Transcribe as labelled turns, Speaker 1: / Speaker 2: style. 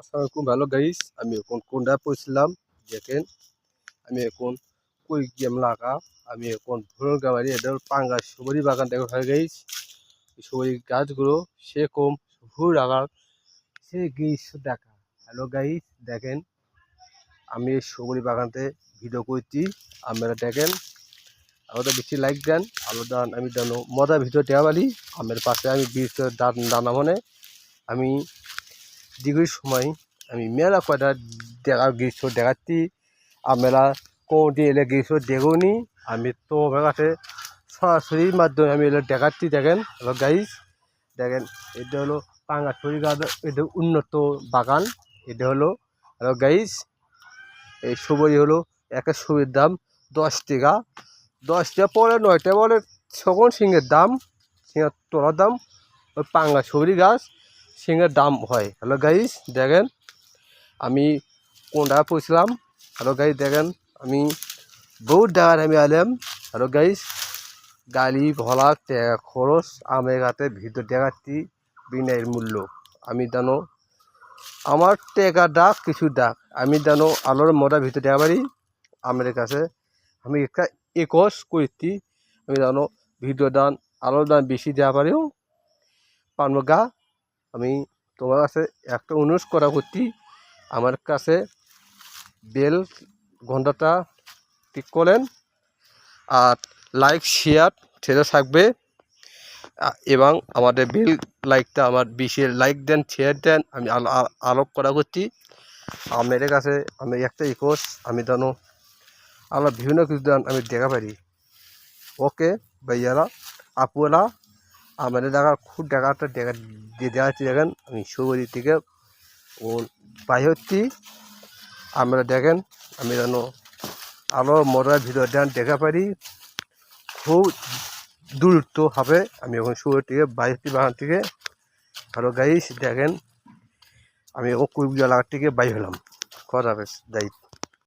Speaker 1: আসসালামাইকুম ভালো গাইস আমি এখন কোনটা পড়ছিলাম দেখেন আমি এখন কই গেম লাগা আমি এখন ভুল গাবারি এদের পাঙ্গা সুপারি বাগান দেখো হয় গাইস সুপারি গাছগুলো সে কম ভুল লাগার সে গাইস দেখা হ্যালো গাইস দেখেন আমি এই সুপারি বাগানতে ভিডিও করছি আপনারা দেখেন আমাদের বেশি লাইক দেন আলো দান আমি জানো মজা ভিডিও দেওয়া পারি আমার পাশে আমি বীজ দানা মানে আমি দীর্ঘ সময় আমি মেলা কয়টা দেখা গ্রীষ্ম দেখাচ্ছি আমরা কোনটি এলে গ্রীষ্ম দেখুনি আমি তো কাছে সরাসরির মাধ্যমে আমি এলে দেখাচ্ছি দেখেন হলো গাইস দেখেন এটা হলো পাঙ্গাছড়ি গাছ এটা উন্নত বাগান এটা হলো হলো গাইস এই সুপারি হলো একটা সুবির দাম 10 টাকা 10টা পরে 9টা পরে সকল সিংহের দাম সিংহের তোলার দাম ওই পাঙ্গা সুপারি গাছ সিংহের দাম হয় হ্যালো গাইস দেখেন আমি কোনটা পড়ছিলাম হ্যালো গাইস দেখেন আমি বহুত জায়গায় আমি আলাম হ্যালো গাইস গাড়ি ভলা খরচ আমার কাছে ভিতর দেখাচ্ছি বিনায়ের মূল্য আমি জানো আমার টেকা ডাক কিছু ডাক আমি জানো আলোর মোটা ভিতর দেওয়া পারি আমার কাছে আমি একটা 21 করছি আমি জানো ভিডিও দান আলোর দান বেশি দেওয়া পারিও পারবো গা আমি তোমার কাছে একটা অনুরোধ করা করছি আমার কাছে বেল ঘন্টাটা ঠিক করেন আর লাইক শেয়ার ছেড়ে থাকবে এবং আমাদের বেল লাইকটা আমার বেশি লাইক দেন শেয়ার দেন আমি আলোক করা করছি আপনাদের কাছে আমি একটা রিকোয়েস্ট আমি জানো আমরা বিভিন্ন কিছু দান আমি দেখা পারি ওকে ভাইয়ারা আপুরা আমাদের দেখা খুব দেখাটা দেখাচ্ছি দেখেন আমি সুগরি থেকে ও বাই হচ্ছি আমরা দেখেন আমি জানো আলো মরার ভিডিও দেন দেখা পারি খুব দূরত্ব হবে আমি এখন সুগরি থেকে বাইশটি বাগান থেকে আরও গাইস দেখেন আমি এখন কুড়ি লাখ থেকে বাই হলাম কথা বেশ দায়িত্ব